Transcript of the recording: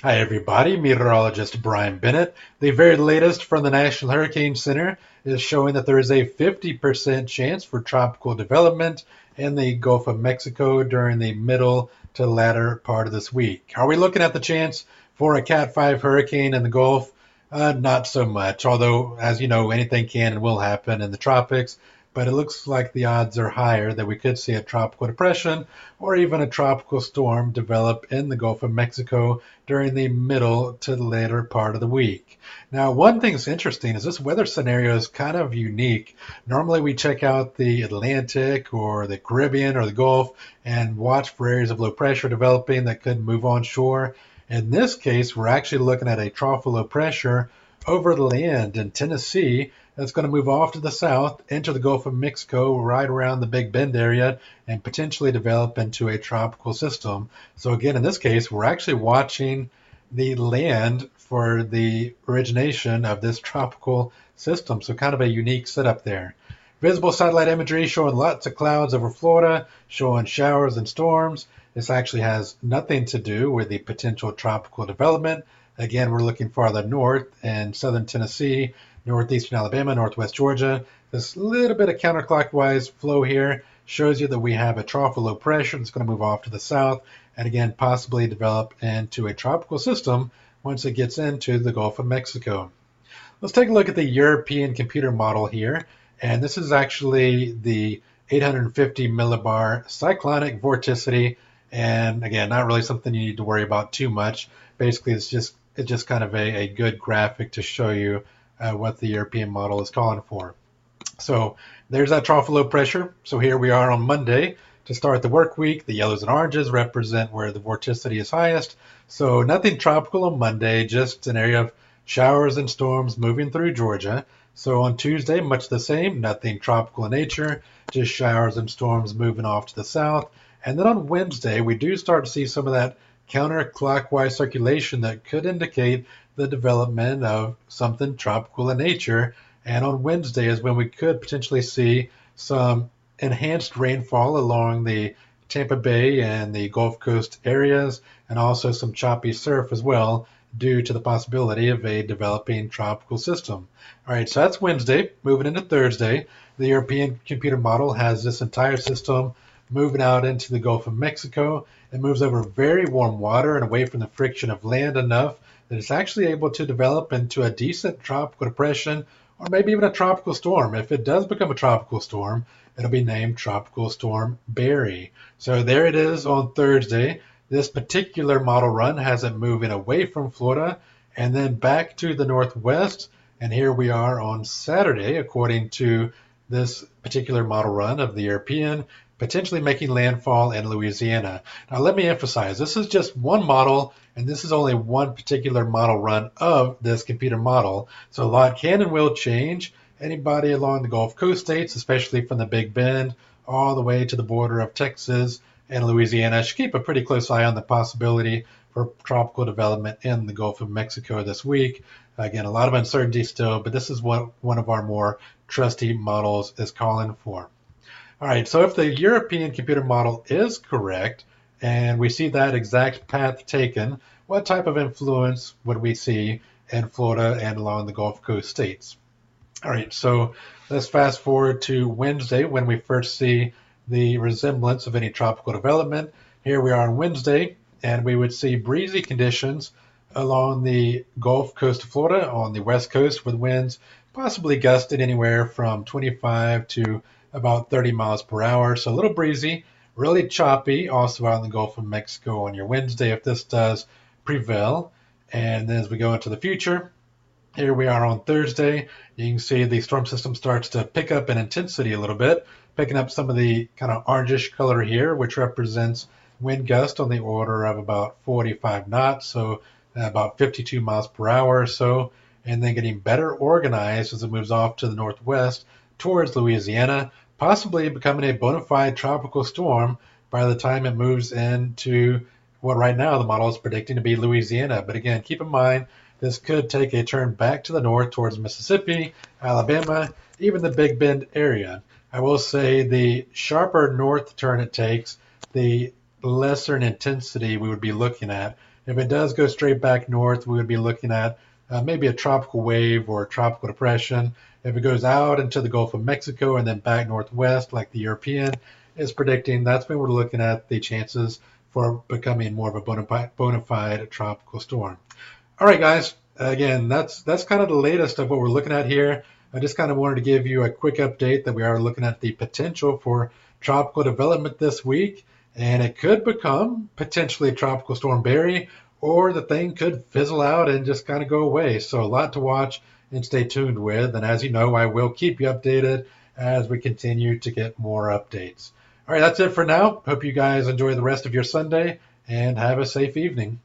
Hi, everybody. Meteorologist Brian Bennett. The very latest from the National Hurricane Center is showing that there is a 50% chance for tropical development in the Gulf of Mexico during the middle to latter part of this week. Are we looking at the chance for a Cat 5 hurricane in the Gulf? Not so much, although, as you know, anything can and will happen in the tropics. But it looks like the odds are higher that we could see a tropical depression or even a tropical storm develop in the Gulf of Mexico during the middle to the later part of the week. Now, one thing that's interesting is this weather scenario is kind of unique. Normally, we check out the Atlantic or the Caribbean or the Gulf and watch for areas of low pressure developing that could move onshore. In this case, we're actually looking at a trough of low pressure over the land in Tennessee that's going to move off to the south into the Gulf of Mexico, right around the Big Bend area, and potentially develop into a tropical system. So, again, in this case, we're actually watching the land for the origination of this tropical system. So, kind of a unique setup there. Visible satellite imagery showing lots of clouds over Florida, showing showers and storms. This actually has nothing to do with the potential tropical development. Again, we're looking farther north in southern Tennessee, northeastern Alabama, northwest Georgia. This little bit of counterclockwise flow here shows you that we have a trough of low pressure that's going to move off to the south and again possibly develop into a tropical system once it gets into the Gulf of Mexico. Let's take a look at the European computer model here. And this is actually the 850 millibar cyclonic vorticity. And again, not really something you need to worry about too much. Basically, it's just kind of a good graphic to show you what the European model is calling for. So there's that trough of low pressure. So here we are on Monday to start the work week. The yellows and oranges represent where the vorticity is highest. So nothing tropical on Monday, just an area of showers and storms moving through Georgia. So on Tuesday, much the same, nothing tropical in nature, just showers and storms moving off to the south. And then on Wednesday, we do start to see some of that counterclockwise circulation that could indicate the development of something tropical in nature. And on Wednesday is when we could potentially see some enhanced rainfall along the Tampa Bay and the Gulf Coast areas, and also some choppy surf as well, due to the possibility of a developing tropical system. All right, so that's Wednesday. Moving into Thursday, the European computer model has this entire system moving out into the Gulf of Mexico. It moves over very warm water and away from the friction of land enough that it's actually able to develop into a decent tropical depression or maybe even a tropical storm. If it does become a tropical storm, it'll be named Tropical Storm Barry. So there it is on Thursday. This particular model run has it moving away from Florida and then back to the northwest. And here we are on Saturday, according to this particular model run of the European, potentially making landfall in Louisiana. Now, let me emphasize, this is just one model, and this is only one particular model run of this computer model. So a lot can and will change. Anybody along the Gulf Coast states, especially from the Big Bend all the way to the border of Texas and Louisiana, should keep a pretty close eye on the possibility for tropical development in the Gulf of Mexico this week. Again, a lot of uncertainty still, but this is what one of our more trusty models is calling for. All right, so if the European computer model is correct, and we see that exact path taken, what type of influence would we see in Florida and along the Gulf Coast states? All right, so let's fast forward to Wednesday when we first see the resemblance of any tropical development. Here we are on Wednesday, and we would see breezy conditions along the Gulf Coast of Florida on the west coast with winds possibly gusting anywhere from 25 to about 30 miles per hour. So a little breezy, really choppy, also out in the Gulf of Mexico on your Wednesday if this does prevail. And then as we go into the future, here we are on Thursday. You can see the storm system starts to pick up in intensity a little bit, picking up some of the kind of orangish color here, which represents wind gust on the order of about 45 knots, so about 52 miles per hour or so, and then getting better organized as it moves off to the northwest towards Louisiana, possibly becoming a bona fide tropical storm by the time it moves into what right now the model is predicting to be Louisiana. But again, keep in mind, this could take a turn back to the north towards Mississippi, Alabama, even the Big Bend area. I will say the sharper north turn it takes, the lesser in intensity we would be looking at. If it does go straight back north, we would be looking at maybe a tropical wave or a tropical depression. If it goes out into the Gulf of Mexico and then back northwest, like the European is predicting, that's when we're looking at the chances for becoming more of a bona fide tropical storm. All right, guys. Again, that's kind of the latest of what we're looking at here. I just kind of wanted to give you a quick update that we are looking at the potential for tropical development this week, and it could become potentially Tropical Storm Barry, or the thing could fizzle out and just kind of go away. So a lot to watch and stay tuned with. And as you know, I will keep you updated as we continue to get more updates. All right, that's it for now. Hope you guys enjoy the rest of your Sunday and have a safe evening.